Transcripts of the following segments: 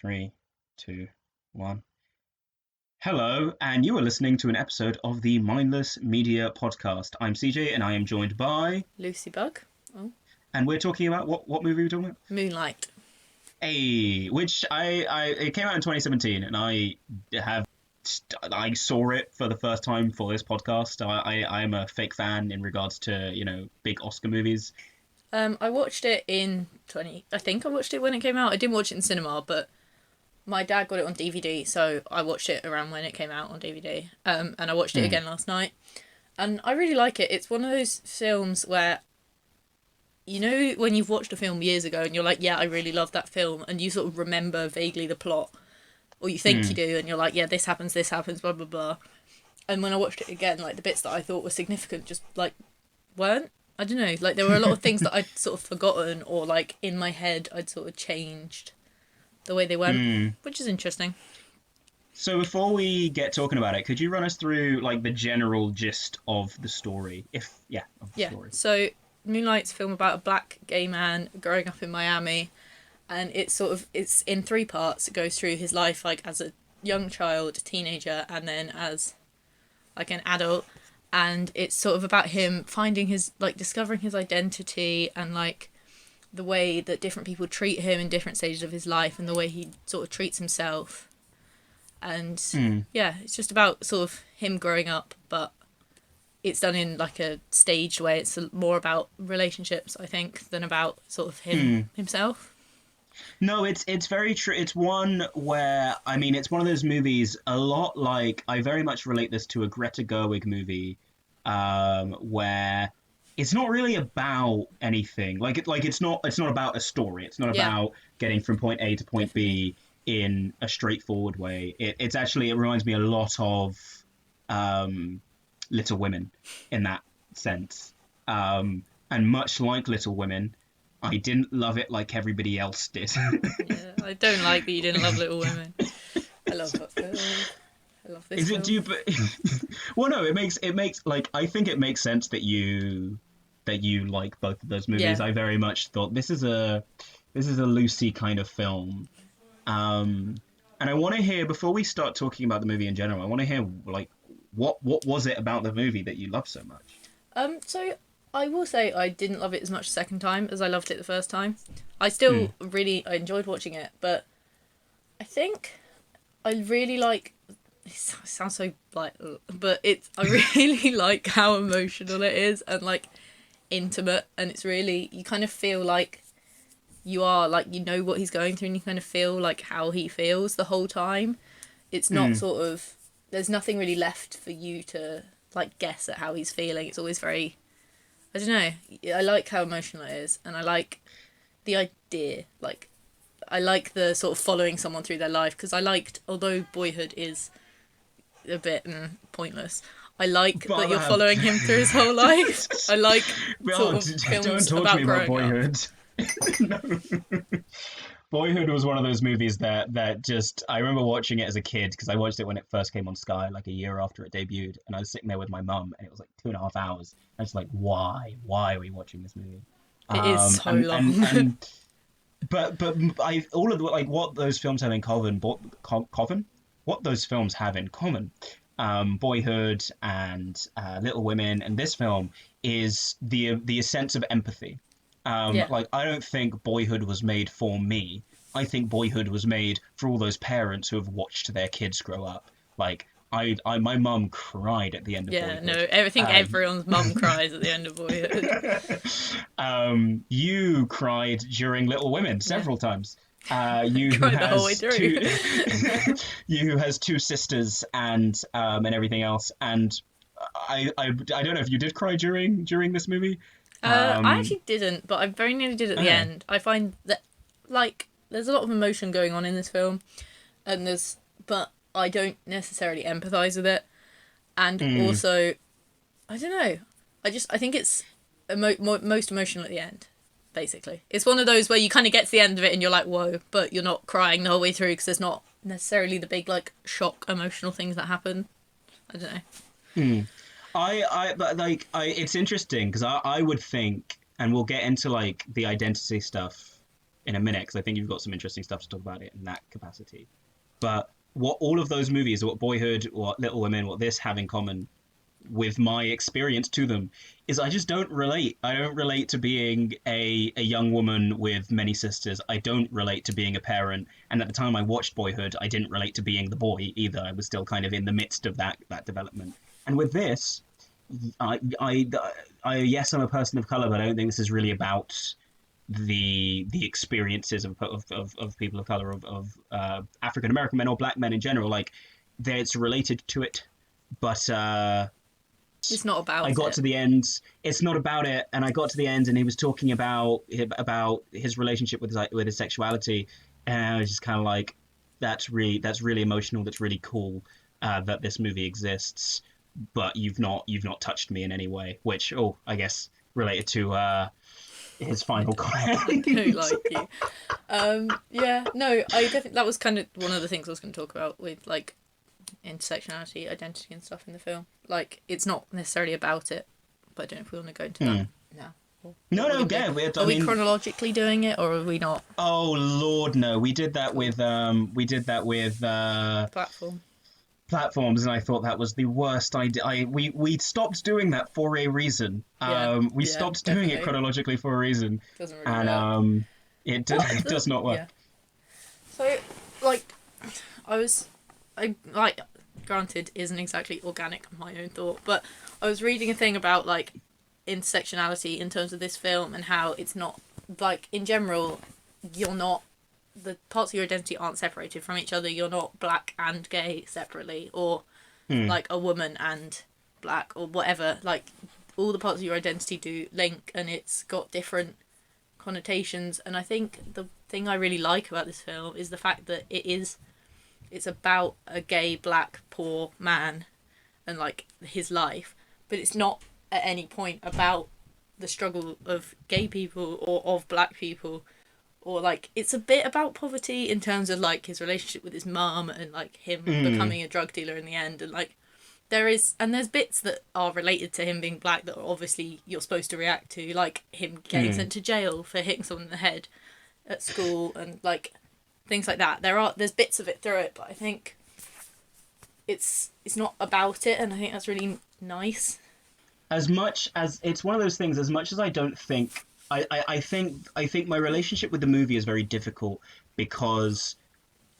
Three, two, one. Hello, and you are listening to an episode of the Mindless Media Podcast. I'm CJ, and I am joined by... Lucy Bug. Oh. And we're talking about... What movie are we talking about? Moonlight. Which it came out in 2017, and I saw it for the first time for this podcast. I'm a fake fan in regards to, big Oscar movies. I watched it I think I watched it when it came out. I didn't watch it in cinema, but my dad got it on DVD, so I watched it around when it came out on DVD. And I watched it again last night. And I really like it. It's one of those films where, when you've watched a film years ago and you're like, yeah, I really love that film, and you sort of remember vaguely the plot, or you think you do, and you're like, yeah, this happens, blah, blah, blah. And when I watched it again, like, the bits that I thought were significant just, like, weren't. I don't know, like, there were a lot of things that I'd sort of forgotten, or, like, in my head I'd sort of changed the way they went, which is interesting. So before we get talking about it, could you run us through, like, the general gist of the story? Story. So Moonlight's a film about a black gay man growing up in Miami, and it's in three parts. It goes through his life, like, as a young child, teenager, and then as, like, an adult. And it's sort of about him discovering his identity, and, like, the way that different people treat him in different stages of his life, and the way he sort of treats himself. And, it's just about sort of him growing up, but it's done in, like, a staged way. It's more about relationships, I think, than about sort of himself. No, it's very true. It's one where, it's one of those movies, a lot like, I very much relate this to a Greta Gerwig movie, where it's not really about anything. It's not about a story. It's not about getting from point A to point B in a straightforward way. It reminds me a lot of Little Women in that sense. And much like Little Women, I didn't love it like everybody else did. Yeah, I don't like that you didn't love Little Women. I love that film. I love this film. Well, no, it makes like, I think it makes sense that you like both of those movies. Yeah. I very much thought this is a Lucy kind of film. And I want to hear, before we start talking about the movie in general, I want to hear, like, what was it about the movie that you love so much? So I will say I didn't love it as much the second time as I loved it the first time. I still I enjoyed watching it, but I think I really like, it sounds so like, but I really like how emotional it is, and, like, intimate, and it's really, you kind of feel like you are, like, you know what he's going through, and you kind of feel like how he feels the whole time. It's not sort of, there's nothing really left for you to, like, guess at how he's feeling. It's always very, I don't know, I like how emotional it is, and I like the idea, like, I like the sort of following someone through their life, because although Boyhood is a bit pointless, I like that you're following him through his whole life. I like sort of films about growing up. No. Boyhood was one of those movies that just, I remember watching it as a kid, because I watched it when it first came on Sky, like a year after it debuted, and I was sitting there with my mum, and it was like 2.5 hours. I was like, why are we watching this movie? It is so long. But all of the, like, what those films have in common, what those films have in common, Boyhood and Little Women, and this film, is the sense of empathy. Like, I don't think Boyhood was made for me. I think Boyhood was made for all those parents who have watched their kids grow up. Like, my mum cried at the end of Boyhood. Yeah, no, I think everyone's mum cries at the end of Boyhood. You cried during Little Women several times. You cried the whole way through. You has two sisters and everything else. And I don't know if you did cry during this movie. I actually didn't, but I very nearly did at the end. I find that, like, there's a lot of emotion going on in this film, but I don't necessarily empathise with it. And also, I don't know, I think it's most emotional at the end, basically. It's one of those where you kind of get to the end of it and you're like, whoa, but you're not crying the whole way through, because there's not necessarily the big, like, shock emotional things that happen. I don't know. It's interesting, because I would think, and we'll get into, like, the identity stuff in a minute, because I think you've got some interesting stuff to talk about it in that capacity. But what all of those movies, what Boyhood, what Little Women, what this have in common with my experience to them is I just don't relate. I don't relate to being a young woman with many sisters. I don't relate to being a parent. And at the time I watched Boyhood, I didn't relate to being the boy either. I was still kind of in the midst of that development. And with this, yes, I'm a person of color, but I don't think this is really about the experiences of people of color, of African American men or black men in general. Like, it's related to it, but it's not about I got to the end. It's not about it, and I got to the end, and he was talking about his relationship with his sexuality, and I was just kind of like, that's really emotional. That's really cool that this movie exists, but you've not touched me in any way. Which, I guess related to his final comment. I don't like you. Yeah, no, I definitely, that was kind of one of the things I was going to talk about with like intersectionality, identity and stuff in the film. Like, it's not necessarily about it, but I don't know if we want to go into that now. No, yeah. Are we chronologically doing it, or are we not? Oh Lord, no. We did that with platforms, and I thought that was the worst idea. We stopped doing that for a reason. We stopped doing it chronologically for a reason. Doesn't really work. It does not work. Yeah. So, like, granted, isn't exactly organic, my own thought, but I was reading a thing about, like, intersectionality in terms of this film and how it's not, like, in general, the parts of your identity aren't separated from each other. You're not black and gay separately, or, like, a woman and black, or whatever. Like, all the parts of your identity do link, and it's got different connotations, and I think the thing I really like about this film is the fact that it's about a gay, black, poor man and, like, his life, but it's not at any point about the struggle of gay people or of black people, or, like, it's a bit about poverty in terms of, like, his relationship with his mum and, like, him becoming a drug dealer in the end, and, like, there's bits that are related to him being black that obviously you're supposed to react to, like him getting sent to jail for hitting someone in the head at school and, like, things like that. There's bits of it through it, but I think it's not about it, and I think that's really nice. As much as it's one of those things, as much as I don't think I think my relationship with the movie is very difficult because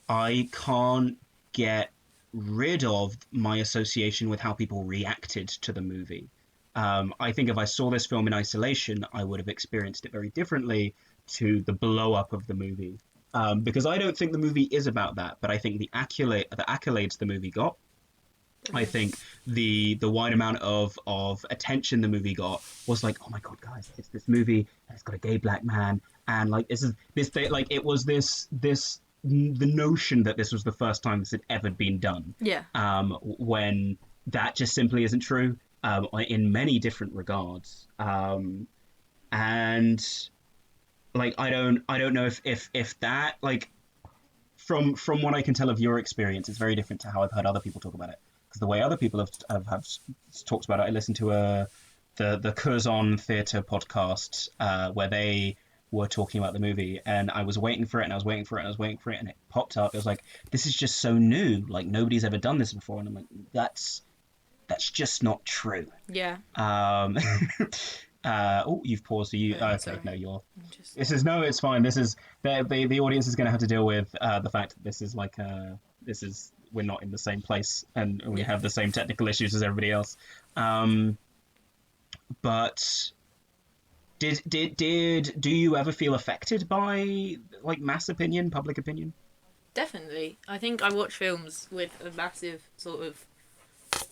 I can't get rid of my association with how people reacted to the movie. I think if I saw this film in isolation, I would have experienced it very differently to the blow up of the movie. Because I don't think the movie is about that, but I think the accolades the movie got, I think the wide amount of attention the movie got was like, oh my god, guys, it's this movie and it's got a gay black man, and like it was the notion that this was the first time this had ever been done. Yeah. When that just simply isn't true, in many different regards. And like I don't know if that, like, from what I can tell of your experience, it's very different to how I've heard other people talk about it. Because the way other people have talked about it, I listened to the Curzon Theatre podcast where they were talking about the movie, and I was waiting for it, and I was waiting for it, and I was waiting for it, and it popped up. It was like, this is just so new, like nobody's ever done this before, and I'm like, that's just not true. Yeah. You've paused. You okay? Sorry. No, you're. It's fine. This is the audience is going to have to deal with the fact that this is like we're not in the same place, and we have the same technical issues as everybody else. But do you ever feel affected by, like, mass opinion, public opinion? Definitely. I think I watch films with a massive sort of,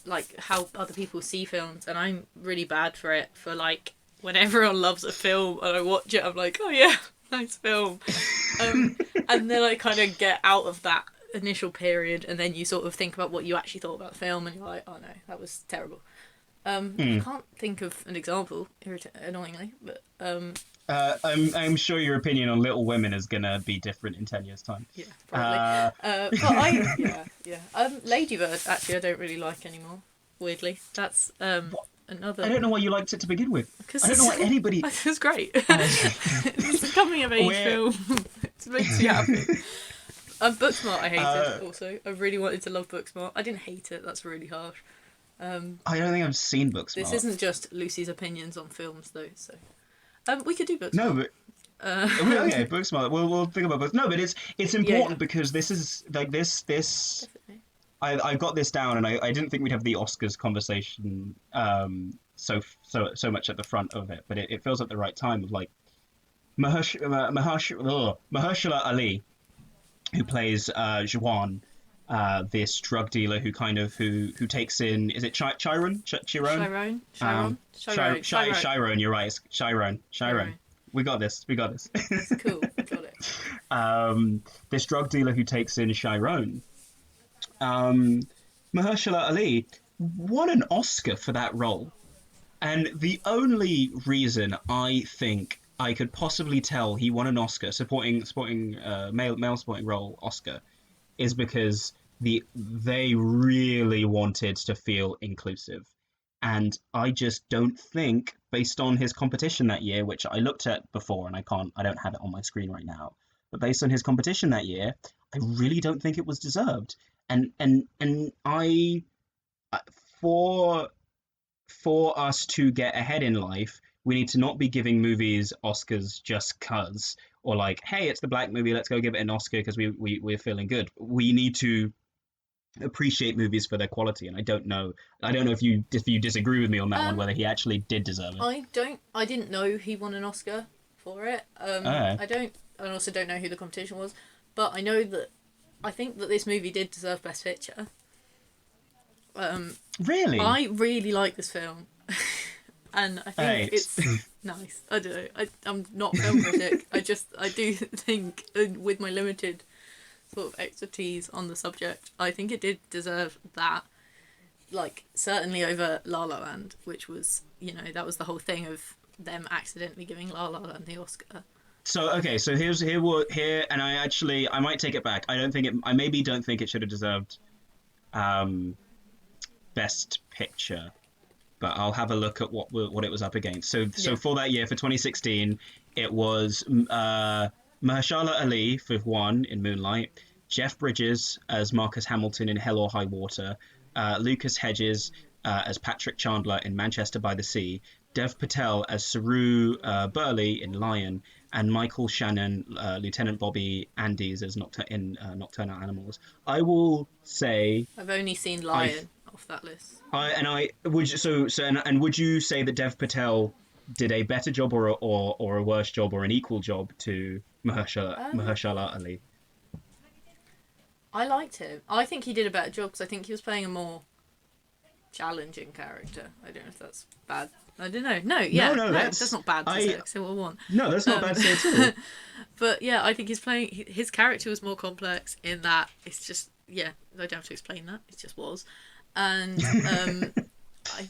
like, how other people see films, and I'm really bad for it. For, like, when everyone loves a film and I watch it, I'm like, oh yeah, nice film. And then I kind of get out of that initial period, and then you sort of think about what you actually thought about the film, and you're like, oh no, that was terrible. I can't think of an example, annoyingly, but I'm sure your opinion on Little Women is gonna be different in 10 years' time. Yeah, probably. But Lady Bird, actually, I don't really like anymore. Weirdly, that's another. I don't know why you liked it to begin with. Because I don't know why anybody. It was great. It's a coming of age film. It makes me happy. Booksmart, I hated also. I really wanted to love Booksmart. I didn't hate it. That's really harsh. I don't think I've seen Booksmart. This isn't just Lucy's opinions on films, though. So, we could do Booksmart. No, but okay, Booksmart. We'll think about books. No, but it's important because this is like this. Definitely. I got this down, and I didn't think we'd have the Oscars conversation so much at the front of it, but it feels at the right time of like Mahershala Ali, who plays Juan, this drug dealer who takes in, is it Chiron? Chiron. Chiron, you're right. It's Chiron. We got this. Cool. Got it. This drug dealer who takes in Chiron. Mahershala Ali won an Oscar for that role. And the only reason I think I could possibly tell he won an Oscar, supporting male supporting role Oscar, is because they really wanted to feel inclusive. And I just don't think, based on his competition that year, which I looked at before and I don't have it on my screen right now, but based on his competition that year, I really don't think it was deserved. And I, for us to get ahead in life, we need to not be giving movies Oscars just cause, or like, hey, it's the black movie, let's go give it an Oscar because we're feeling good. We need to appreciate movies for their quality, and I don't know if you disagree with me on that one, whether he actually did deserve it. I didn't know he won an Oscar for it. I also don't know who the competition was, but I think that this movie did deserve Best Picture. Really? I really like this film. And I think it's nice. I don't know. I'm not a film critic. I do think, with my limited sort of expertise on the subject, I think it did deserve that. Like, certainly over La La Land, which was, that was the whole thing of them accidentally giving La La Land the Oscar. So here, and I might take it back. I maybe don't think it should have deserved Best Picture, but I'll have a look at what it was up against. So for that year, for 2016, it was Mahershala Ali for one in Moonlight, Jeff Bridges as Marcus Hamilton in Hell or High Water, Lucas Hedges as Patrick Chandler in Manchester by the Sea, Dev Patel as Saru Burley in Lion, and Michael Shannon, Lieutenant Bobby Andes as Nocturnal Animals. I will say I've only seen Lion off that list. Would you say that Dev Patel did a better job or a worse job or an equal job to Mahershala Ali? I liked him. I think he did a better job because I think he was playing a more challenging character. I don't know if that's bad. I don't know. No, that's not bad to say. Say what I want. No, that's not bad to say at all. But yeah, I think his character was more complex in that it's just, I don't have to explain that. It just was. And I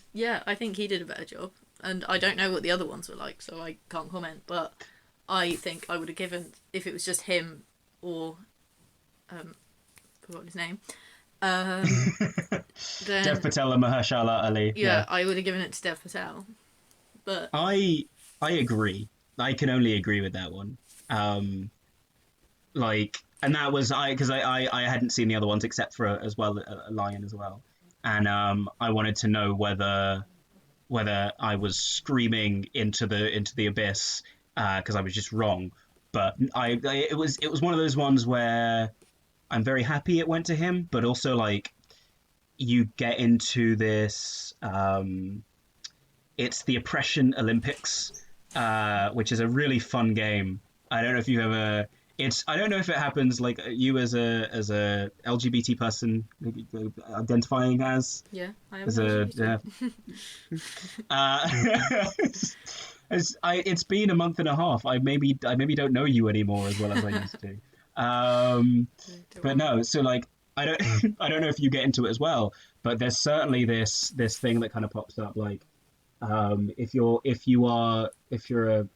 think he did a better job. And I don't know what the other ones were like, so I can't comment. But I think I would have given, if it was just him or forgot his name. Then, Dev Patel and Mahershala Ali. Yeah, I would have given it to Dev Patel. But I agree. I can only agree with that one. And that was because I hadn't seen the other ones except for as well a Lion as well, and I wanted to know whether I was screaming into the abyss because I was just wrong. But it was one of those ones where I'm very happy it went to him, but also like you get into this. It's the Oppression Olympics, which is a really fun game. I don't know if you've ever. I don't know if it happens like you as a LGBT person identifying as. Yeah, I am. It's been a month and a half. I maybe don't know you anymore as well as I used to. But no, so like I don't know if you get into it as well, but there's certainly this thing that kind of pops up like if you're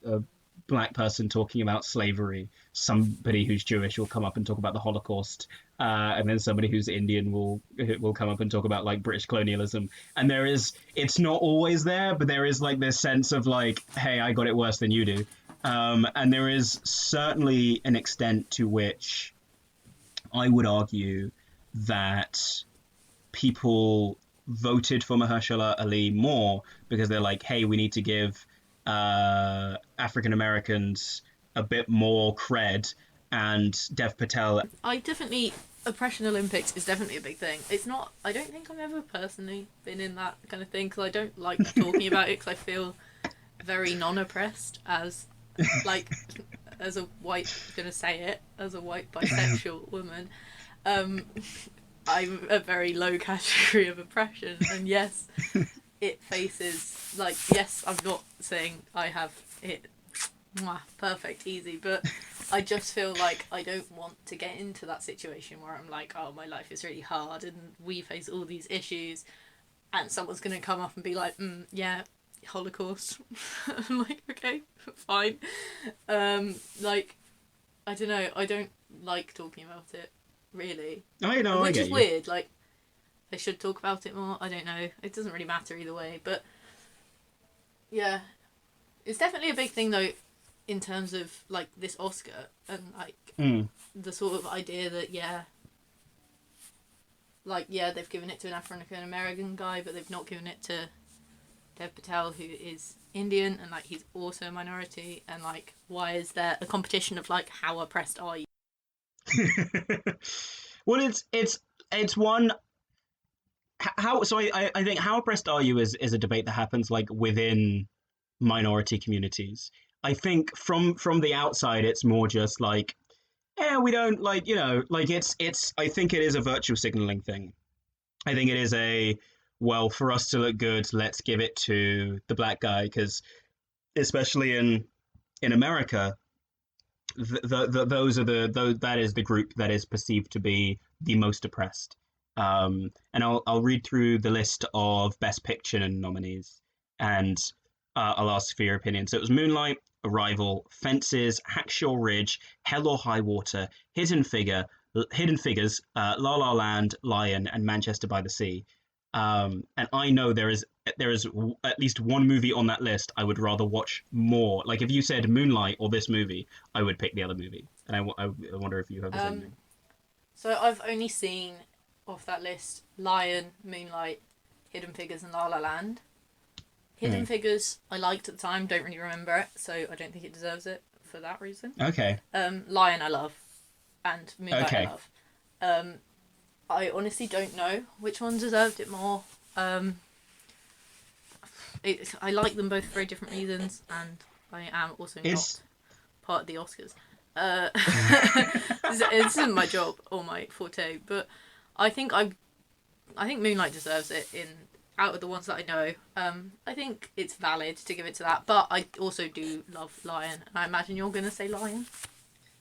a black person talking about slavery, somebody who's Jewish will come up and talk about the Holocaust, and then somebody who's Indian will come up and talk about like British colonialism. And it's not always there, but there is like this sense of like, hey, I got it worse than you do. And there is certainly an extent to which I would argue that people voted for Mahershala Ali more because they're like, hey, we need to give African Americans a bit more cred, and Dev Patel. Oppression Olympics is definitely a big thing. It's not, I don't think I've ever personally been in that kind of thing, because I don't like talking about it, because I feel very non-oppressed as, like, as a white, I'm gonna say it, as a white bisexual woman. I'm a very low category of oppression, and yes, it faces, like, yes, I'm not saying I have it perfect, easy, but I just feel like I don't want to get into that situation where I'm like, oh, my life is really hard and we face all these issues, and someone's going to come up and be like, yeah, Holocaust. I'm like, okay, fine. Like, I don't know, I don't like talking about it, really. I know, which I get is you. weird, like, they should talk about it more, I don't know, it doesn't really matter either way, but yeah, it's definitely a big thing though, in terms of like this Oscar and like the sort of idea that they've given it to an African American guy, but they've not given it to Dev Patel, who is Indian, and like he's also a minority, and like why is there a competition of like how oppressed are you? Well, it's one. How so? I think how oppressed are you is a debate that happens like within minority communities. I think from the outside, it's more just like, yeah, we don't like, like it's. I think it is a virtue signaling thing. I think it is well, for us to look good, let's give it to the black guy, because especially in America, that is the group that is perceived to be the most oppressed. And I'll read through the list of Best Picture nominees, and I'll ask for your opinion. So it was Moonlight, Arrival, Fences, Hacksaw Ridge, Hell or High Water, Hidden Figures, La La Land, Lion, and Manchester by the Sea. And I know there is at least one movie on that list I would rather watch more. Like if you said Moonlight or this movie, I would pick the other movie. And I wonder if you have the same thing. So I've only seen off that list Lion, Moonlight, Hidden Figures, and La La Land. Hidden Figures I liked at the time, don't really remember it, so I don't think it deserves it for that reason. Okay. Lion I love, and Moonlight I love. I honestly don't know which one deserved it more. I like them both for very different reasons, and I am also not part of the Oscars. This isn't my job or my forte, but I think Moonlight deserves it out of the ones that I know. I think it's valid to give it to that, but I also do love Lion, and I imagine you're going to say Lion.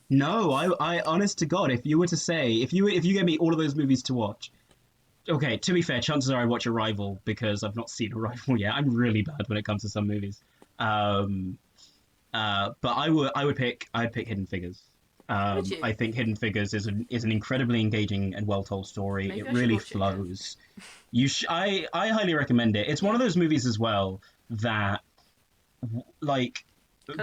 No, I honest to God, if you were to say, if you gave me all of those movies to watch, okay, to be fair, chances are I'd watch Arrival because I've not seen Arrival yet. I'm really bad when it comes to some movies. But I'd pick Hidden Figures. I think Hidden Figures is an incredibly engaging and well told story. Maybe it really flows. I highly recommend it. It's one of those movies as well that, like,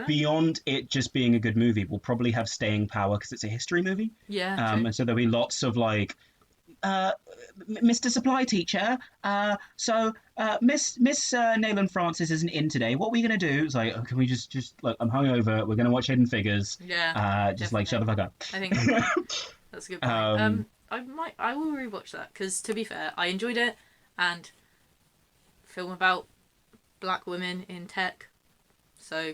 beyond it just being a good movie, will probably have staying power because it's a history movie. Yeah. And so there'll be lots of like, Mr. Supply Teacher. Miss Nayland Francis isn't in today. What are we gonna do? It's like, oh, can we just look? I'm hungover. We're gonna watch Hidden Figures. Yeah. Just like shut the fuck up. I think that's a good point. I will rewatch that because, to be fair, I enjoyed it, and film about black women in tech. So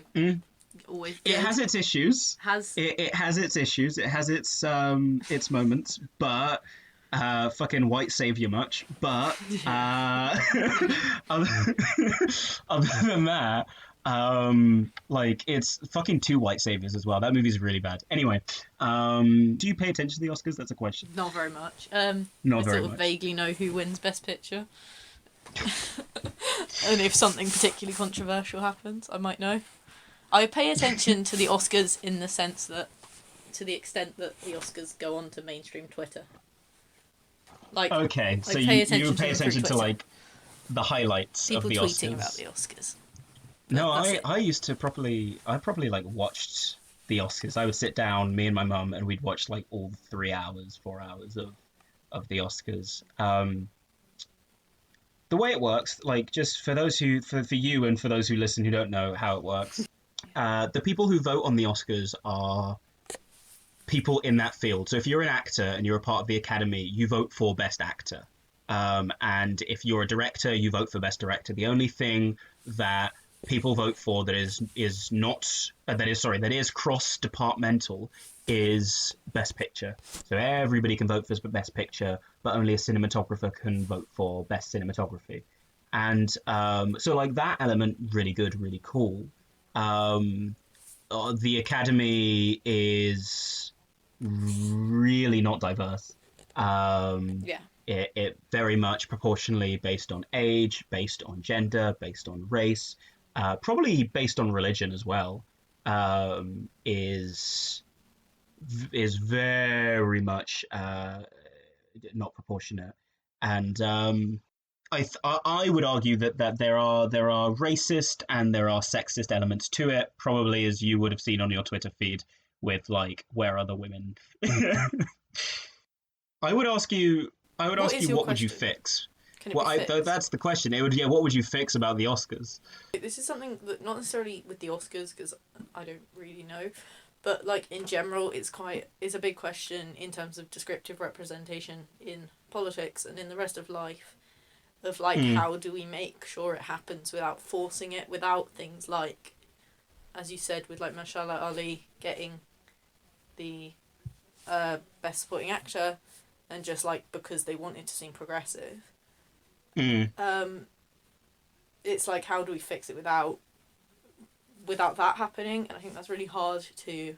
always good. It has its issues. It has its issues. It has its moments, but fucking white savior much. But other than that, like it's fucking two white saviors as well. That movie's really bad. Anyway, do you pay attention to the Oscars? That's a question. Not very much. Not I very sort of much. vaguely know who wins Best Picture. And if something particularly controversial happens, I might know. I pay attention to the Oscars in the sense that to the extent that the Oscars go on to mainstream Twitter. Like, Okay, so pay you attention to pay them through attention to Twitter. like the highlights of People the tweeting about Oscars. the Oscars. But No, that's I it. I used to I probably like watched the Oscars. I would sit down, me and my mum, and we'd watch like all 3 hours, 4 hours of the Oscars. The way it works, like just for those who for you and for those who listen who don't know how it works, the people who vote on the Oscars are people in that field. So if you're an actor and you're a part of the Academy, you vote for Best Actor. And if you're a director, you vote for Best Director. The only thing that people vote for that is not that is cross departmental is Best Picture. So everybody can vote for Best Picture, but only a cinematographer can vote for Best Cinematography. And so like that element, really good, really cool. Um, the Academy is really not diverse. Um, Yeah. it very much proportionally based on age, based on gender, based on race, probably based on religion as well. Is very much not proportionate, and I would argue that there are racist and there are sexist elements to it, probably as you would have seen on your Twitter feed with like where are the women. I would ask you. I would What ask is you your what would you question? fix? Can it Well, be fixed? that's the question. It would yeah. What would you fix about the Oscars? This is something that not necessarily with the Oscars because I don't really know, but like in general, it's a big question in terms of descriptive representation in politics and in the rest of life. Of like, Mm, how do we make sure it happens without forcing it, without things like, as you said, with like Mashallah Ali getting the best supporting actor, and just like because they wanted to seem progressive. mm. It's like, how do we fix it without that happening? And I think that's really hard to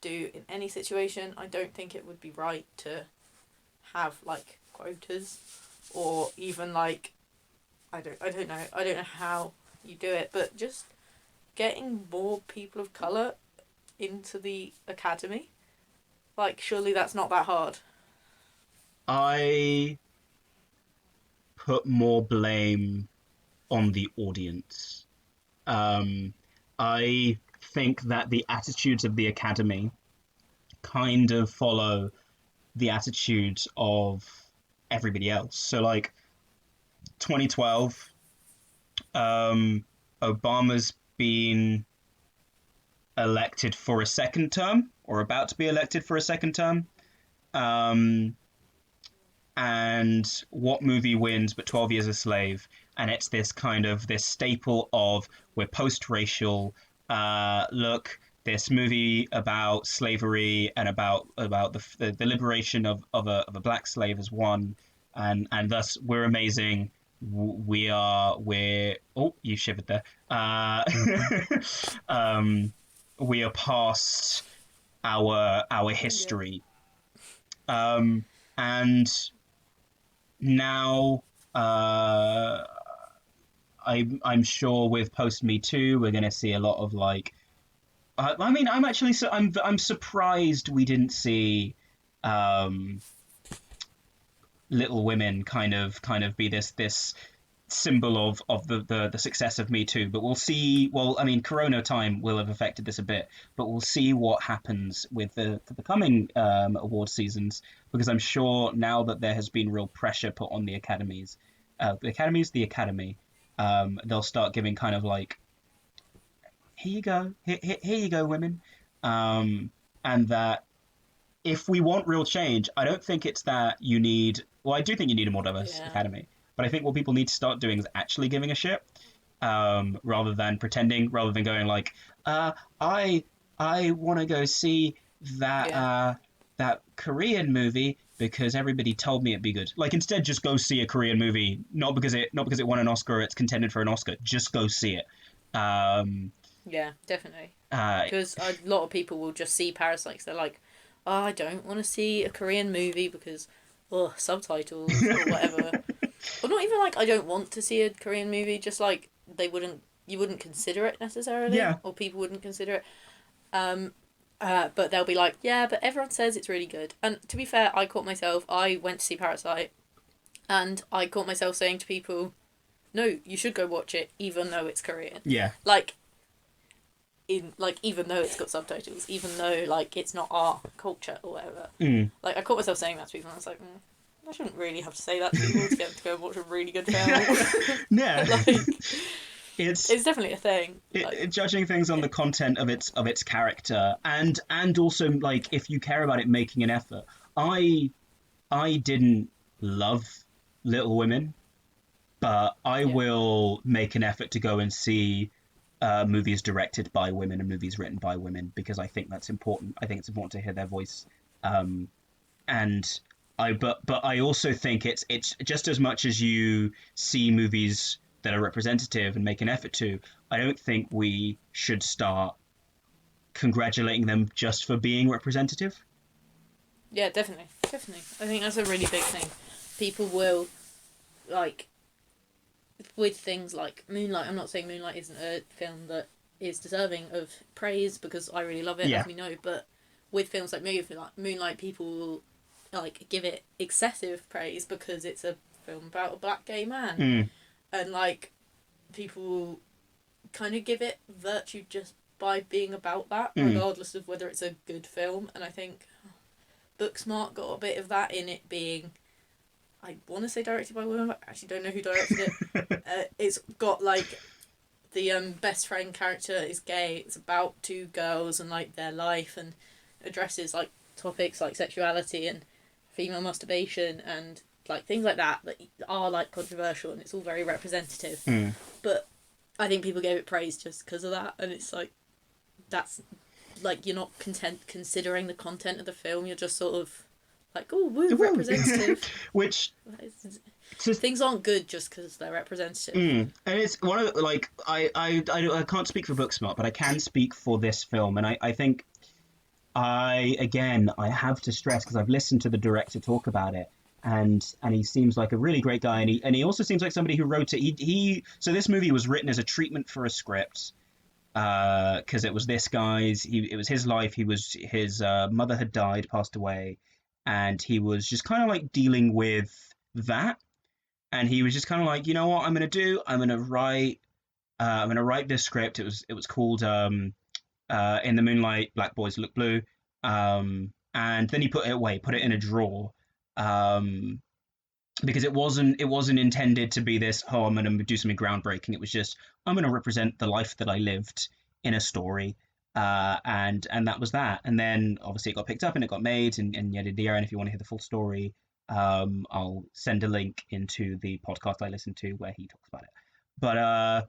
do in any situation. I don't think it would be right to have like quotas or even like I don't know how you do it, but just getting more people of color into the academy. Like, surely that's not that hard. I put more blame on the audience. Um, I think that the attitudes of the Academy kind of follow the attitudes of everybody else. So, like 2012, um, Obama's been elected for a second term or about to be elected for a second term. Um, and what movie wins but 12 Years a Slave? And it's this kind of this staple of we're post-racial. Look, this movie about slavery and about the liberation of a black slave has won, and thus we're amazing. We're oh, you shivered there. Um, we are past our Yeah. history. Um, and now I'm sure with post Me Too we're going to see a lot of like I mean I'm surprised we didn't see um, Little Women kind of be this symbol of the success of Me Too. But we'll see. Well, I mean, Corona time will have affected this a bit, but we'll see what happens with the coming award seasons because I'm sure now that there has been real pressure put on the Academy, they'll start giving kind of like, here you go, here you go, women, and that if we want real change, I don't think it's that you need. Well, I do think you need a more diverse Yeah. academy, but I think what people need to start doing is actually giving a shit, rather than pretending, rather than going like, I want to go see that Yeah. that Korean movie because everybody told me it'd be good. Like instead, just go see a Korean movie, not because it won an Oscar, or it's contended for an Oscar. Just go see it. Um, Yeah, definitely. uh, Because a lot of people will just see Parasites. They're like, oh, I don't want to see a Korean movie because, oh, subtitles or whatever. Or not even like I don't want to see a Korean movie. Just like you wouldn't consider it necessarily, yeah, or people wouldn't consider it. Um, But they'll be like, yeah, but everyone says it's really good. And to be fair, I went to see Parasite, and I caught myself saying to people, no, you should go watch it, even though it's Korean. Yeah. Like, even though it's got subtitles, even though, like, it's not our culture or whatever. Like, I caught myself saying that to people, and I was like, I shouldn't really have to say that to people to get them to go and watch a really good film. Yeah. Like, it's definitely a thing. Judging things on the content of its character, and also, like, if you care about it making an effort. I didn't love Little Women, but I will make an effort to go and see movies directed by women and movies written by women, because I think that's important. I think it's important to hear their voice. But I also think it's just as much as you see movies that are representative and make an effort to, I don't think we should start congratulating them just for being representative. Yeah, definitely. I think that's a really big thing. People will, like, with things like Moonlight. I'm not saying Moonlight isn't a film that is deserving of praise, because I really love it, as we know. But with films like Moonlight, people will, like, give it excessive praise because it's a film about a black gay man, and, like, people will kind of give it virtue just by being about that, regardless of whether it's a good film. And I think Booksmart got a bit of that in it being, I want to say directed by women, but I actually don't know who directed it. It's got, like, the best friend character is gay. It's about two girls and, like, their life, and addresses, like, topics like sexuality and female masturbation and, like, things like that are, like, controversial, and it's all very representative. But I think people gave it praise just because of that, and it's like, that's, like, you're not considering the content of the film. You're just sort of like, oh, woo, representative. Which things aren't good just because they're representative. And it's one of the, like, I can't speak for Booksmart, but I can speak for this film, and I think I have to stress, because I've listened to the director talk about it, and he seems like a really great guy, and he also seems like somebody who wrote it. So this movie was written as a treatment for a script, because it was this guy's. It was his life. His mother had died, passed away, and he was just kind of, like, dealing with that, and he was just kind of like, you know what, I'm gonna write this script. It was called In the Moonlight, Black Boys Look Blue, and then he put it away, put it in a drawer. Because it wasn't intended to be this, oh, I'm going to do something groundbreaking. It was just, I'm going to represent the life that I lived in a story, and that was that. And then obviously it got picked up and it got made, and yada yada. And if you want to hear the full story, I'll send a link into the podcast I listened to where he talks about it. But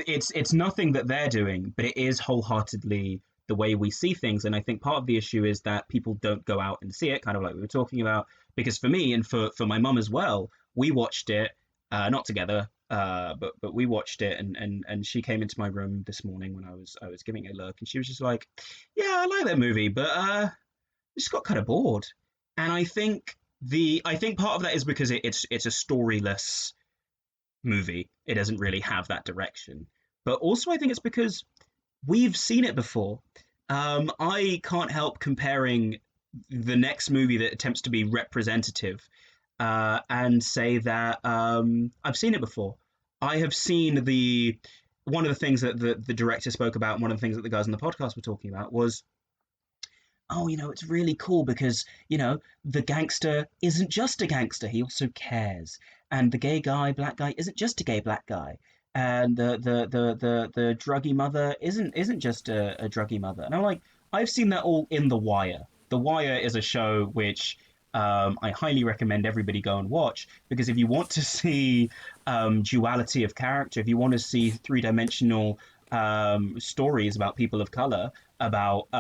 it's nothing that they're doing, but it is wholeheartedly the way we see things. And I think part of the issue is that people don't go out and see it, kind of like we were talking about. Because for me and for my mum as well, we watched it, not together, but we watched it, and she came into my room this morning when I was giving it a look, and she was just like, yeah, I like that movie, but I just got kind of bored. And I think part of that is because it's a storyless movie. It doesn't really have that direction. But also I think it's because we've seen it before. I can't help comparing the next movie that attempts to be representative, and say that I've seen it before. I have seen one of the things that the director spoke about, and one of the things that the guys on the podcast were talking about was, oh, it's really cool because, the gangster isn't just a gangster, he also cares. And the gay guy, black guy, isn't just a gay black guy. And the druggy mother isn't just a druggy mother. And I'm like, I've seen that all in The Wire. The Wire is a show which I highly recommend everybody go and watch, because if you want to see duality of character, if you want to see three-dimensional stories about people of color, about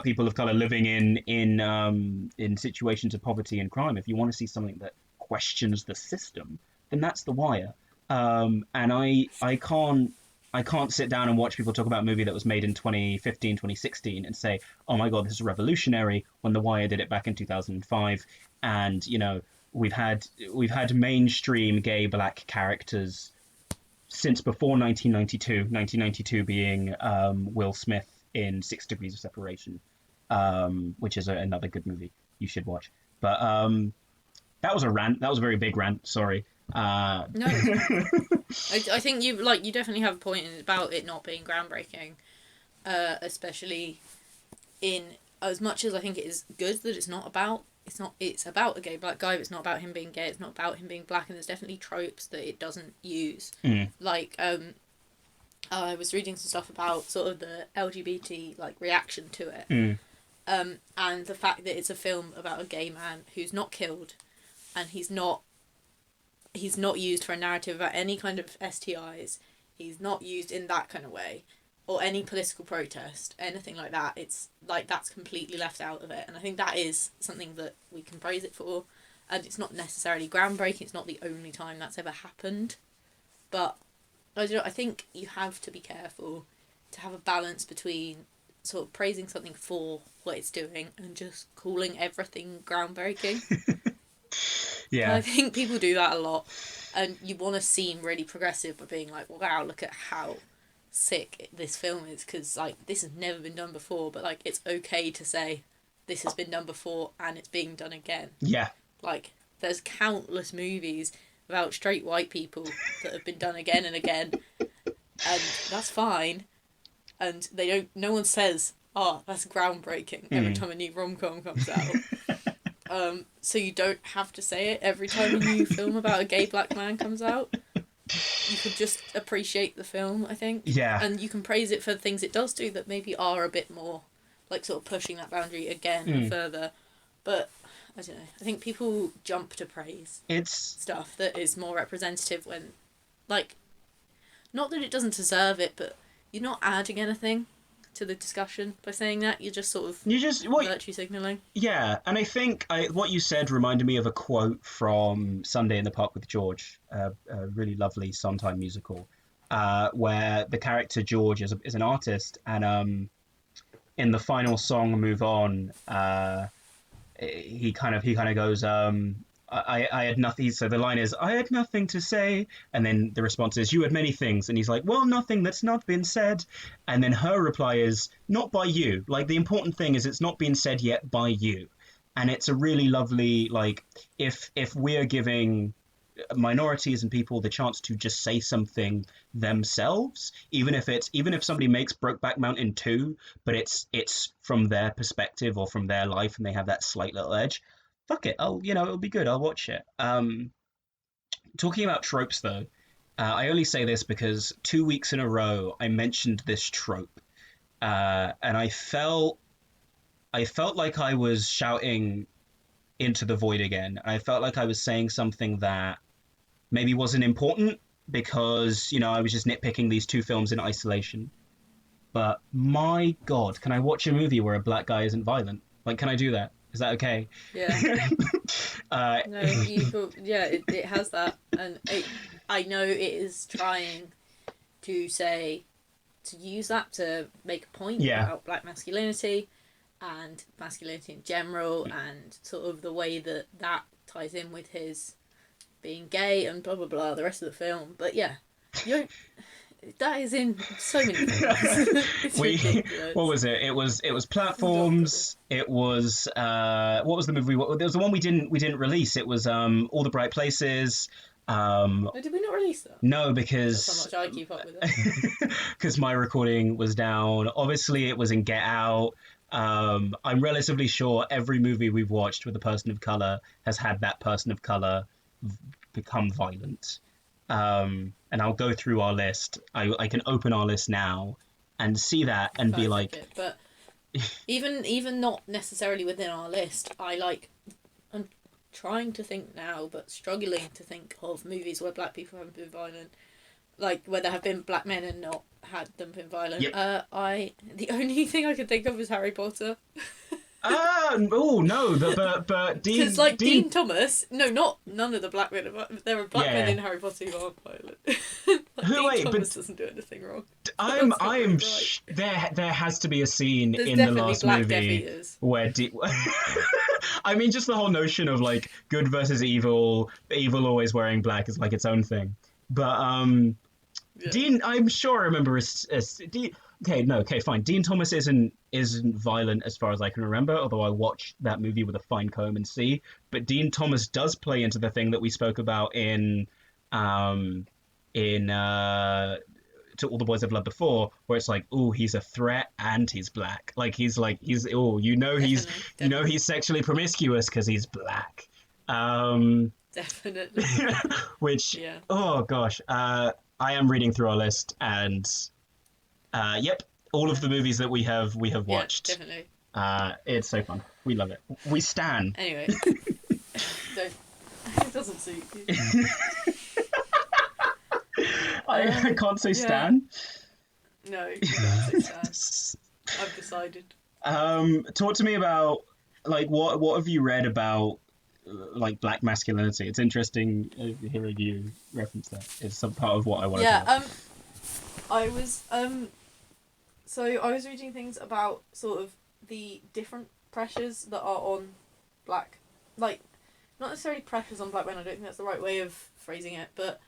people of color living in situations of poverty and crime, if you want to see something that questions the system, then that's The Wire. And I can't sit down and watch people talk about a movie that was made in 2015, 2016 and say, oh my God, this is revolutionary, when The Wire did it back in 2005. And, we've had mainstream gay black characters since before 1992. 1992 being Will Smith in 6 Degrees of Separation, which is another good movie you should watch. But that was a rant. That was a very big rant. Sorry. No, I think you definitely have a point about it not being groundbreaking, especially in as much as I think it is good that it's about a gay black guy, but it's not about him being gay, it's not about him being black, and there's definitely tropes that it doesn't use. Like I was reading some stuff about sort of the LGBT reaction to it, and the fact that it's a film about a gay man who's not killed, and he's not used for a narrative about any kind of STIs. He's not used in that kind of way, or any political protest, anything like that. It's that's completely left out of it, and I think that is something that we can praise it for. And it's not necessarily groundbreaking. It's not the only time that's ever happened, but I think you have to be careful to have a balance between sort of praising something for what it's doing and just calling everything groundbreaking. Yeah. I think people do that a lot, and you want to seem really progressive by being like, wow, look at how sick this film is, because this has never been done before, but it's okay to say this has been done before and it's being done again. Yeah. There's countless movies about straight white people that have been done again and again, and that's fine, and no one says, oh, that's groundbreaking every time a new rom-com comes out. So you don't have to say it every time a new film about a gay black man comes out. You could just appreciate the film, I think. Yeah. And you can praise it for the things it does do that maybe are a bit more, sort of pushing that boundary again and further. But, I don't know, I think people jump to praise stuff that is more representative when, not that it doesn't deserve it, but you're not adding anything to the discussion by saying that. You're just sort of virtue signalling. Yeah, and I think what you said reminded me of a quote from Sunday in the Park with George, a really lovely Sondheim musical, where the character George is an artist, and in the final song "Move On," he kind of goes, I had nothing. So the line is, I had nothing to say. And then the response is, you had many things. And he's like, well, nothing that's not been said. And then her reply is, not by you. The important thing is it's not been said yet by you. And it's a really lovely, if we're giving minorities and people the chance to just say something themselves, even if somebody makes Brokeback Mountain 2, but it's from their perspective or from their life and they have that slight little edge. Fuck it, it'll be good. I'll watch it. Talking about tropes, though, I only say this because 2 weeks in a row I mentioned this trope, and I felt like I was shouting into the void again. I felt like I was saying something that maybe wasn't important because I was just nitpicking these two films in isolation. But my God, can I watch a movie where a black guy isn't violent? Can I do that? Is that okay? Yeah. No, it has that, and I know it is trying to use that to make a point about black masculinity and masculinity in general, and sort of the way that ties in with his being gay and blah blah blah, the rest of the film. But yeah, that is in so many things. It's ridiculous. What was it? It was platforms. It was what was the movie? There was the one we didn't release. It was All the Bright Places. Did we not release that? No, because that's how much I keep up with it. Because my recording was down. Obviously, it was in Get Out. I'm relatively sure every movie we've watched with a person of color has had that person of color become violent. And I'll go through our list. I can open our list now and see that and be like... It. But even not necessarily within our list, I'm trying to think now, but struggling to think of movies where black people haven't been violent. Where there have been black men and not had them been violent. Yep. The only thing I can think of is Harry Potter. No, but Dean... Because Dean Thomas... No, none of the black men are... There are black men in Harry Potter who aren't violent. Dean Thomas doesn't do anything wrong. There has to be a scene in the last movie where... I mean, just the whole notion of, good versus evil, evil always wearing black is, its own thing. But, Yeah. Dean, I'm sure I remember Dean. Okay, no, okay, fine. Dean Thomas isn't violent as far as I can remember, although I watched that movie with a fine comb and see. But Dean Thomas does play into the thing that we spoke about um, in To All the Boys I've Loved Before, where it's like, oh, he's a threat and he's black. He's oh, Definitely, he's sexually promiscuous because he's black. definitely. Which, Yeah. oh gosh, I am reading through our list, and yep, all of the movies that we have watched. Yeah, definitely. It's so fun. We love it. We stan. Anyway, don't. It doesn't suit you. I can't say stan. No, you don't say stan. I've decided. Talk to me about what have you read about black masculinity? It's interesting hearing you reference that. It's some part of what I want to talk about. I was so I was reading things about sort of the different pressures that are on black, like not necessarily pressures on black men. I don't think that's the right way of phrasing it, but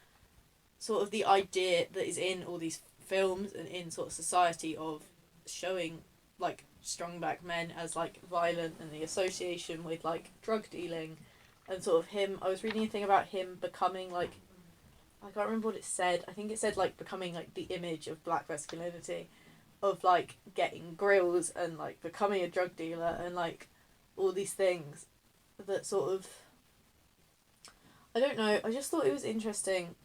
sort of the idea that is in all these films and in sort of society of showing like strong black men as like violent, and the association with like drug dealing, and sort of him. I was reading a thing about him becoming like, I can't remember what it said. I think it said like becoming like the image of black masculinity, of like getting grills and like becoming a drug dealer and like all these things that sort of, I don't know, I just thought it was interesting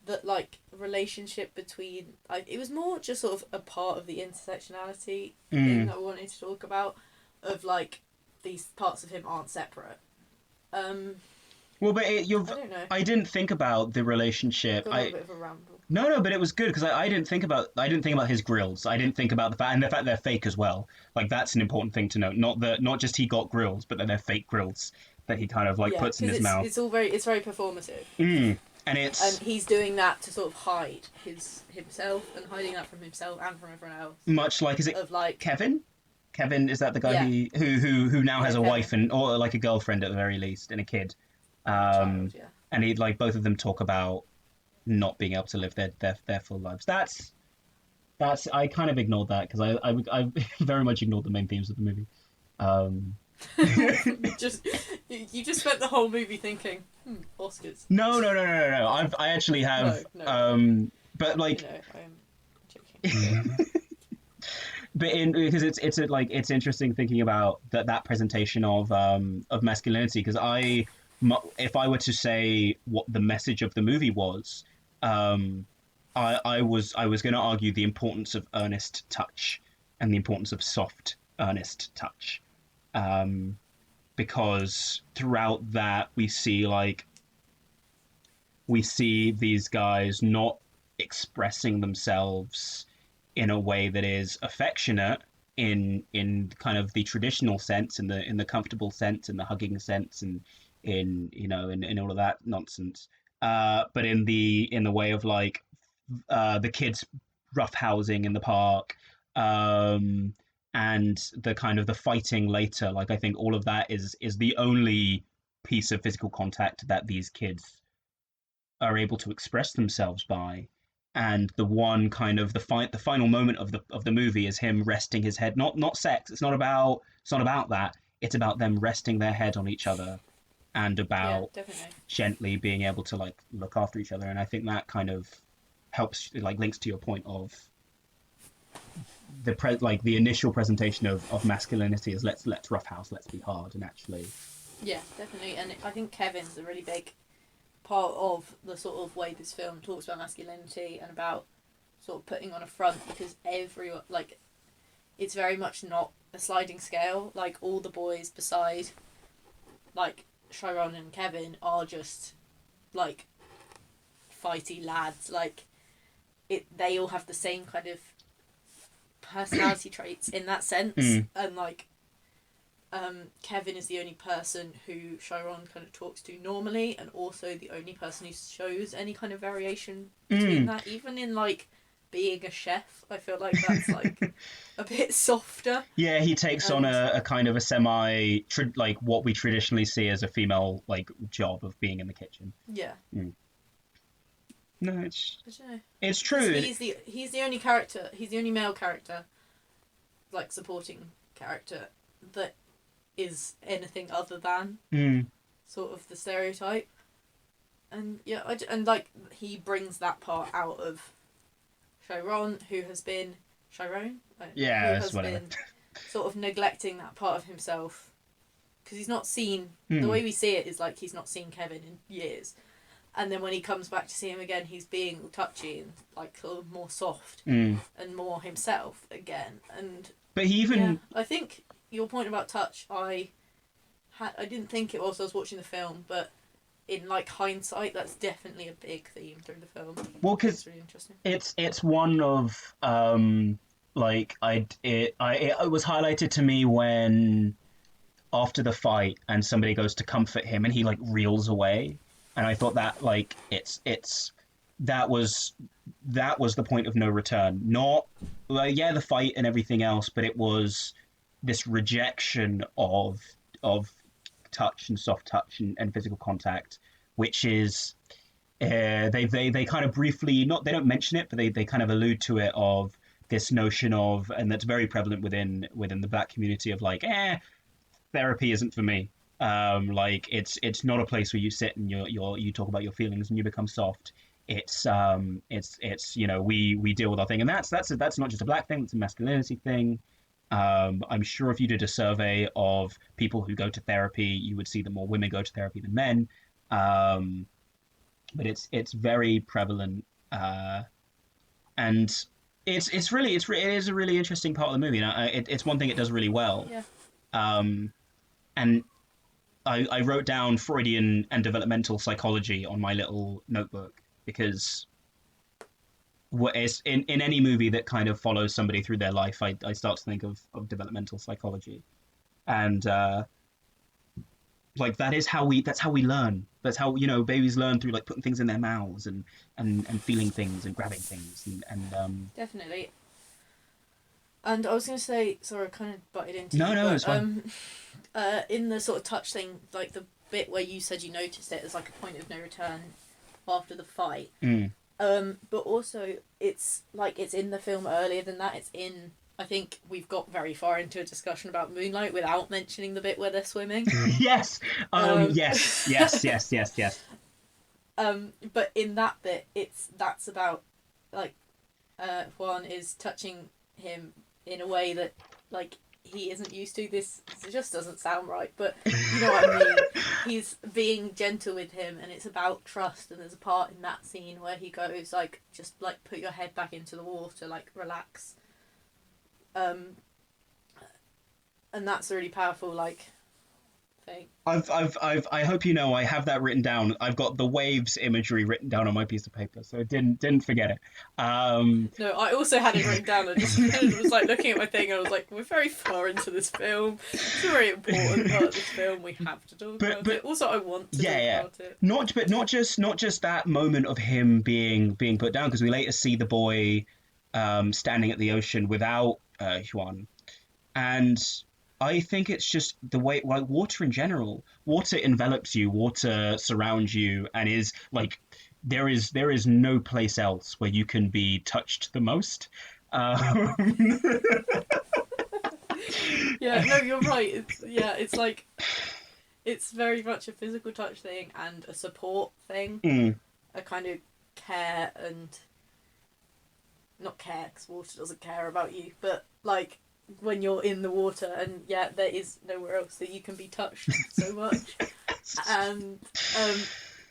that like relationship between, like, it was more just sort of a part of the intersectionality thing that I wanted to talk about, of like these parts of him aren't separate. Well, but I don't know. I didn't think about the relationship. Got a little bit of a ramble. No, but it was good because I didn't think about his grills. I didn't think about the fact they're fake as well. Like, that's an important thing to note. Not just he got grills, but that they're fake grills that he kind of like puts in his mouth. It's very performative. And he's doing that to sort of hide himself, and hiding that from himself and from everyone else. Much like, is it of like Kevin? Kevin, is that the guy who now has a Kevin. wife or like a girlfriend at the very least and a kid? Child, And he, like, both of them talk about not being able to live their full lives. That's I kind of ignored that because I very much ignored the main themes of the movie. You just spent the whole movie thinking, Oscars. No. I actually have. No. But like. No, I'm joking. But because it's interesting thinking about that presentation of masculinity, because if I were to say what the message of the movie was, I was going to argue the importance of earnest touch and the importance of soft, earnest touch, because throughout that we see these guys not expressing themselves in a way that is affectionate in kind of the traditional sense, in the comfortable sense, in the hugging sense, and in all of that nonsense, but in the way of like the kids roughhousing in the park, and the kind of the fighting later. Like, I think all of that is the only piece of physical contact that these kids are able to express themselves by. And the one kind of the final moment of the movie is him resting his head. Not sex. It's not about that. It's about them resting their head on each other, and about gently being able to like look after each other. And I think that kind of helps, like, links to your point of the initial presentation of masculinity is let's roughhouse, let's be hard, and actually. Yeah, definitely. And I think Kevin's a really big part of the sort of way this film talks about masculinity and about sort of putting on a front, because everyone, like, it's very much not a sliding scale. Like, all the boys beside like Chiron and Kevin are just like fighty lads. Like, they all have the same kind of personality traits in that sense, and like Kevin is the only person who Chiron kind of talks to normally, and also the only person who shows any kind of variation between that. Even in like being a chef, I feel like that's like a bit softer. Yeah, he takes on a kind of a like what we traditionally see as a female like job of being in the kitchen. Yeah. No, I don't know. it's true. He's the only character. He's the only male character, like supporting character, that is anything other than sort of the stereotype. And yeah, and like he brings that part out of Chiron, who has been Chiron, Yeah, who has whatever. been sort of neglecting that part of himself, because he's not seen. The way we see it is like he's not seen Kevin in years, and then when he comes back to see him again, he's being touchy and like a little more soft and more himself again. And but he even yeah, I think your point about touch, I didn't think it was. I was watching the film, but in like hindsight, that's definitely a big theme through the film. well, because it's really interesting. it's one of like it was highlighted to me when after the fight and somebody goes to comfort him and he like reels away, and I thought that like that was the point of no return. Not like, yeah, the fight and everything else, but it was this rejection of touch and soft touch and physical contact, which is they kind of briefly, not, they don't mention it, but they kind of allude to it, of this notion of, and that's very prevalent within the Black community, of like, therapy isn't for me. Like it's not a place where you sit and you talk about your feelings and you become soft. It's you know, we deal with our thing, and that's not just a Black thing, it's a masculinity thing. I'm sure if you did a survey of people who go to therapy, you would see that more women go to therapy than men. But it's very prevalent, and it is a really interesting part of the movie. And it's one thing it does really well. Yeah. And I wrote down Freudian and developmental psychology on my little notebook, because in any movie that kind of follows somebody through their life, I start to think of developmental psychology, and like that's how we learn. That's how, you know, babies learn, through like putting things in their mouths and feeling things and grabbing things and definitely. And I was going to say, sorry, I kind of butted into you. No, but, it's fine. In the sort of touch thing, like the bit where you said you noticed it as like a point of no return after the fight. But also it's like it's in the film earlier than that. It's in, I think we've got very far into a discussion about Moonlight without mentioning the bit where they're swimming. Yes. Yes. But in that bit, that's about like Juan is touching him in a way that like he isn't used to. This just doesn't sound right, but you know what I mean. He's being gentle with him, and it's about trust. And there's a part in that scene where he goes like, just like put your head back into the water, like relax. And that's a really powerful like thing. I hope you know I have that written down. I've got the waves imagery written down on my piece of paper, so didn't forget it. No, I also had it written down. I just was like looking at my thing, and I was like, we're very far into this film. It's a very important part of this film. We have to talk about it. Also, I want to talk about it. Not just that moment of him being put down, because we later see the boy standing at the ocean without Juan, and I think it's just the way, like, water in general. Water envelops you, water surrounds you, and is like, there is no place else where you can be touched the most. Yeah, no, you're right. It's like, it's very much a physical touch thing and a support thing, a kind of care, and not care because water doesn't care about you, but like when you're in the water, and there is nowhere else that you can be touched so much, and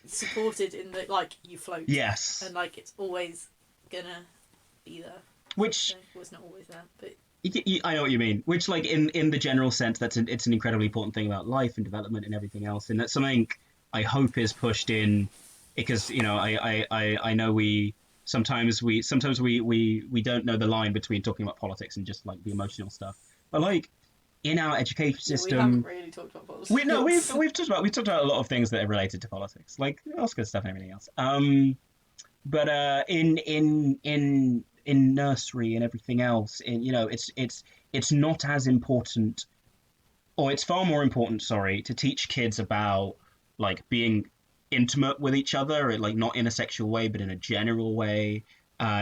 supported in the, like, you float. Yes. And like it's always gonna be there. Which well, it's not always there, but I know what you mean. Which, like, in the general sense, it's an incredibly important thing about life and development and everything else, and that's something I hope is pushed in, because, you know, I know sometimes we don't know the line between talking about politics and just like the emotional stuff. But like in our education system, we haven't really talked about politics. We've talked about a lot of things that are related to politics, like Oscar stuff and everything else. But in nursery and everything else, you know, it's not as important, or it's far more important, sorry, to teach kids about like being intimate with each other, like not in a sexual way, but in a general way,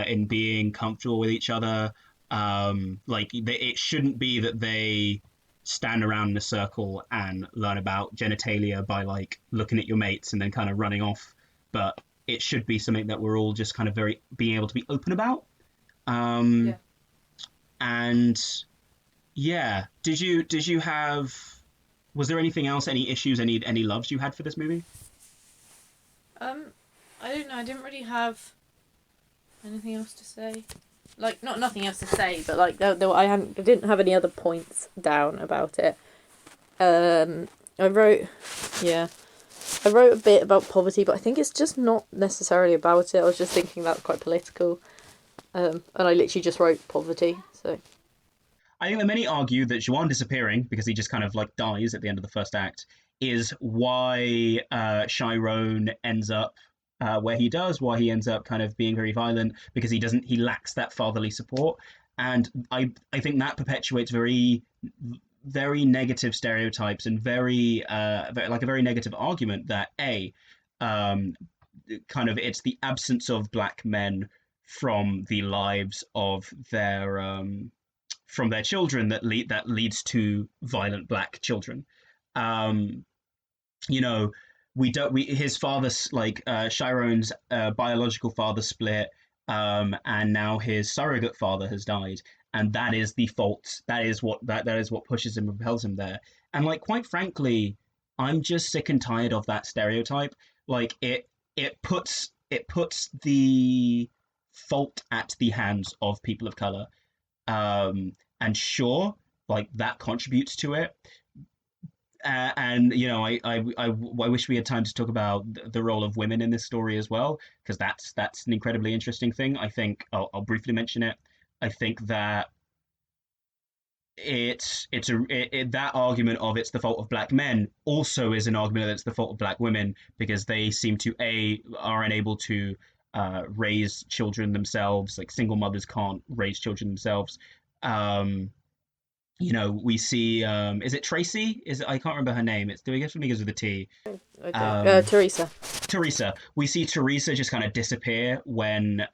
in being comfortable with each other. Like it shouldn't be that they stand around in a circle and learn about genitalia by like looking at your mates and then kind of running off, but it should be something that we're all just kind of very being able to be open about. Yeah. Um, and yeah, did you have was there anything else, any issues, any loves you had for this movie? Um, I don't know. I didn't really have anything else to say. Like, not nothing else to say, but like, I didn't have any other points down about it. I wrote, yeah, I wrote a bit about poverty, but I think it's just not necessarily about it. I was just thinking that's quite political. And I literally just wrote poverty. So I think that many argue that Juan disappearing, because he just kind of like dies at the end of the first act, is why Chiron ends up where he does, why he ends up kind of being very violent, because he lacks that fatherly support. And I think that perpetuates very negative stereotypes and like a very negative argument that um, kind of it's the absence of black men from the lives of their from their children that leads to violent black children. Um, you know, we don't we his father like Chiron's biological father split, and now his surrogate father has died, and that is the fault. That is what pushes him, propels him there. And like quite frankly, I'm just sick and tired of that stereotype. Like it puts the fault at the hands of people of color, and sure, like that contributes to it. And I wish we had time to talk about the role of women in this story as well, because that's an incredibly interesting thing. I think I'll briefly mention it. I think that that argument of it's the fault of black men also is an argument that it's the fault of black women, because they seem to are unable to raise children themselves. Like single mothers can't raise children themselves. Um, we see is it Tracy? Is it, I can't remember her name. It's I guess it begins with a T. I don't. Um, Teresa. Teresa. We see Teresa just kind of disappear when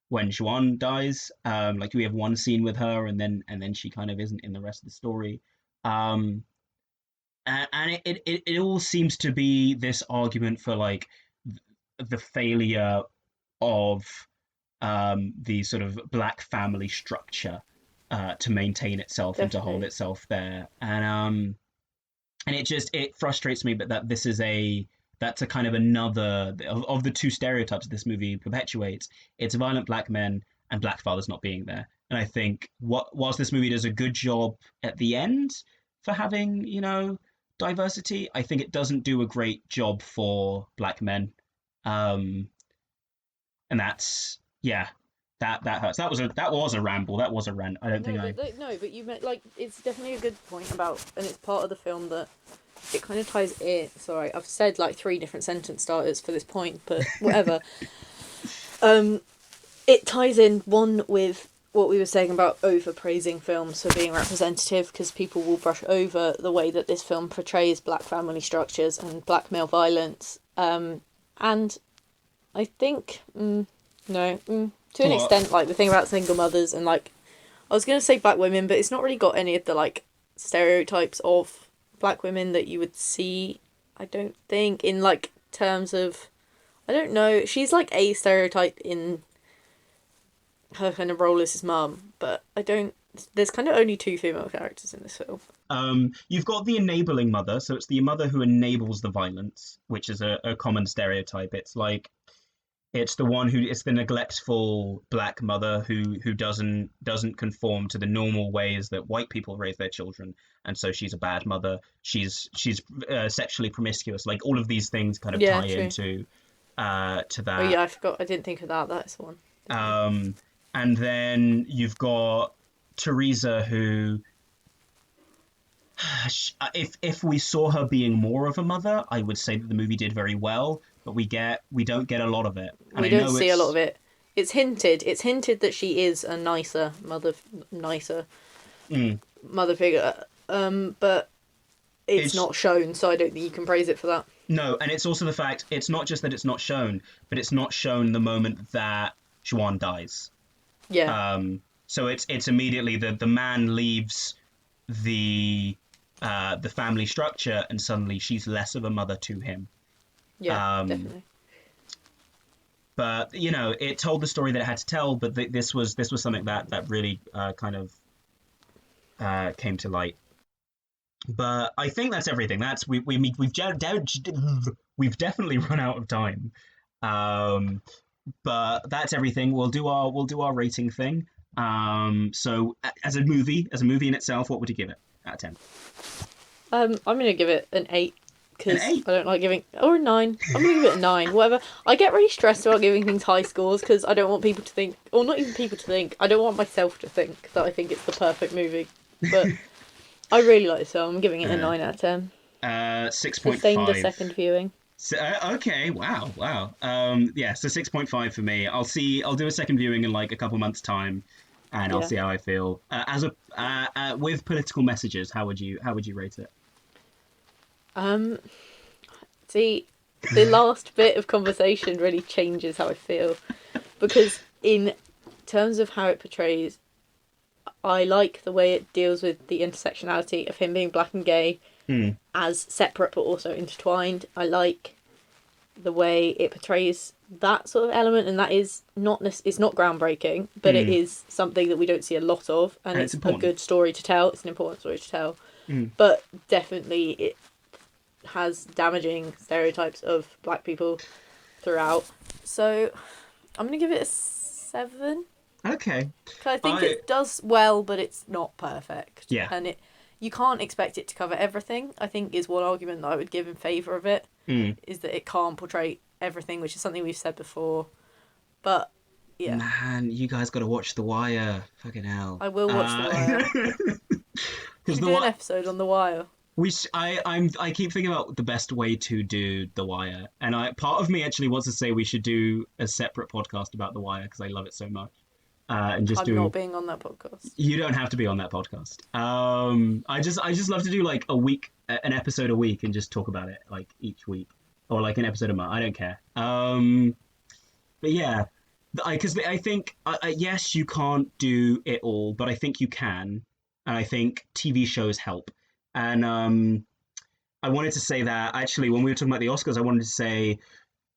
Juan dies. Like we have one scene with her, and then she kind of isn't in the rest of the story. Um, and it all seems to be this argument for like the failure of the sort of black family structure to maintain itself and to hold Definitely. itself there. And it frustrates me, but that's a kind of another of the two stereotypes this movie perpetuates. It's violent black men and black fathers not being there. And I think whilst this movie does a good job at the end for having diversity, I think it doesn't do a great job for black men. Um, and that's yeah, that hurts. That was a ramble. That was a rant. I don't think No, I. but you meant like it's definitely a good point about, and it's part of the film that it kind of ties in. Sorry, I've said like three different sentence starters for this point, but whatever. um, it ties in one with what we were saying about overpraising films for being representative, because people will brush over the way that this film portrays black family structures and black male violence. And I think no, to an What? extent, like the thing about single mothers and like I was gonna say black women, but it's not really got any of the like stereotypes of black women that you would see. I don't think in like terms of, I don't know. She's like a stereotype in her kind of role as his mum, but I don't. There's kind of only two female characters in this film. You've got the enabling mother, so it's the mother who enables the violence, which is a common stereotype. It's like it's the neglectful black mother who doesn't conform to the normal ways that white people raise their children, and so she's a bad mother. She's sexually promiscuous. Like all of these things kind of Yeah, tie true. to Oh that. yeah, I forgot. I didn't think of that. That's one. Definitely. Um, and then you've got Teresa, who if we saw her being more of a mother, I would say that the movie did very well, but we don't get a lot of it. And We I don't know see a lot of it's it. It's hinted. It's hinted that she is a nicer mm, mother figure. But it's not shown, so I don't think you can praise it for that. No, and it's also the fact it's not just that it's not shown, but it's not shown the moment that Juan dies. Yeah. So it's immediately the man leaves the family structure, and suddenly she's less of a mother to him. Yeah, definitely. But it told the story that it had to tell. But this was something that really kind of came to light. But I think that's everything. We've definitely run out of time. But that's everything. We'll do our rating thing. So as a movie in itself, what would you give it out of 10? I'm gonna give it an 8 because An 8? I don't like giving, or a 9. I'm gonna give it a 9. Whatever. I get really stressed about giving things high scores because I don't want people to think, or not even people to think. I don't want myself to think that I think it's the perfect movie. But I really like it, so I'm giving it a 9 out of 10. 6.5. Sustained a second viewing. So, okay, wow. Yeah, so 6.5 for me. I'll do a second viewing in like a couple months' time, and I'll see how I feel. With political messages, how would you rate it? See, the last bit of conversation really changes how I feel, because in terms of how it portrays, I like the way it deals with the intersectionality of him being black and gay as separate but also intertwined. I like the way it portrays that sort of element, and that is it's not groundbreaking, but it is something that we don't see a lot of, and it's a good story to tell. It's an important story to tell, but definitely it has damaging stereotypes of black people throughout. So I'm gonna give it a 7. Okay. I think it does well, but it's not perfect. Yeah. And you can't expect it to cover everything, I think, is one argument that I would give in favour of it, is that it can't portray everything, which is something we've said before. But, yeah. Man, you guys got to watch The Wire. Fucking hell. I will watch The Wire. Should we do an episode on The Wire? I keep thinking about the best way to do The Wire, and part of me actually wants to say we should do a separate podcast about The Wire because I love it so much. And just I'm not being on that podcast. You don't have to be on that podcast. I just love to do like an episode a week, and just talk about it like each week, or like an episode a month. I don't care. But yeah, because I think yes, you can't do it all, but I think you can, and I think TV shows help. And I wanted to say that actually when we were talking about the Oscars, I wanted to say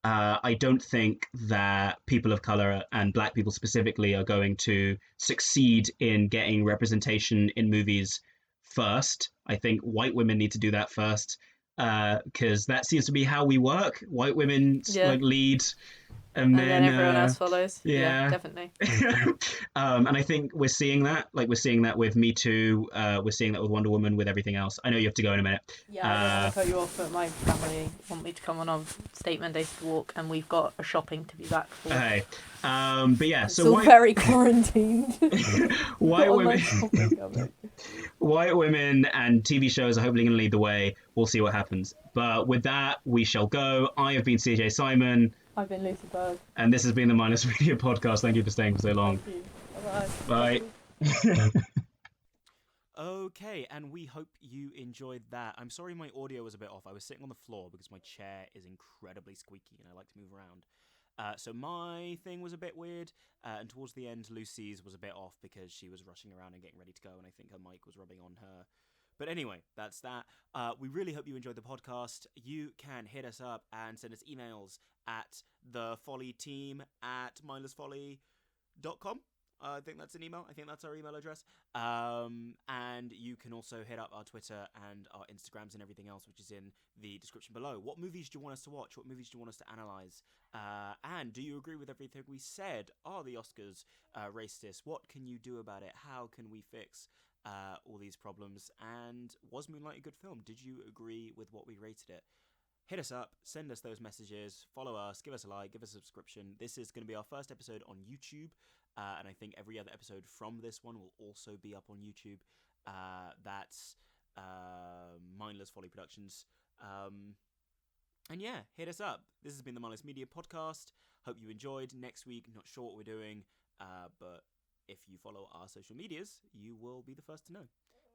I don't think that people of color and black people specifically are going to succeed in getting representation in movies first. I think white women need to do that first, because that seems to be how we work. White women like lead, and then everyone else follows. Yeah, definitely. And I think we're seeing that. Like we're seeing that with Me Too. We're seeing that with Wonder Woman. With everything else. I know you have to go in a minute. Yeah, I don't want to cut you off, but my family want me to come on a state-mandated walk, and we've got a shopping to be back for. Okay. But yeah, it's all very quarantined. White women and TV shows are hopefully going to lead the way. We'll see what happens. But with that, we shall go. I have been CJ Simon. I've been Lucy Berg. And this has been the Mindless Media Podcast. Thank you for staying for so long. Thank you. Bye. Bye. Okay, and we hope you enjoyed that. I'm sorry my audio was a bit off. I was sitting on the floor because my chair is incredibly squeaky and I like to move around. So my thing was a bit weird, and towards the end, Lucy's was a bit off because she was rushing around and getting ready to go, and I think her mic was rubbing on her. But anyway, that's that. We really hope you enjoyed the podcast. You can hit us up and send us emails at thefollyteam@mindlessfolly.com. I think that's an email. I think that's our email address. And you can also hit up our Twitter and our Instagrams and everything else, which is in the description below. What movies do you want us to watch? What movies do you want us to analyze? And do you agree with everything we said? Are the Oscars racist? What can you do about it? How can we fix all these problems? And was Moonlight a good film? Did you agree with what we rated it? Hit us up, send us those messages, follow us, give us a like, give us a subscription. This is going to be our first episode on YouTube, and I think every other episode from this one will also be up on YouTube. That's Mindless Folly Productions. And yeah, hit us up. This has been the Mindless Media Podcast. Hope you enjoyed. Next week, not sure what we're doing, but if you follow our social medias, you will be the first to know.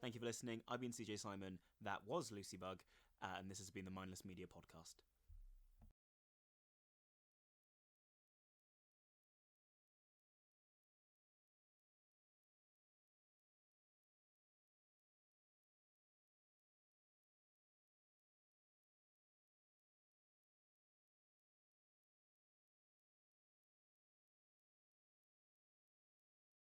Thank you for listening. I've been CJ Simon. That was Lucy Bug. And this has been the Mindless Media Podcast.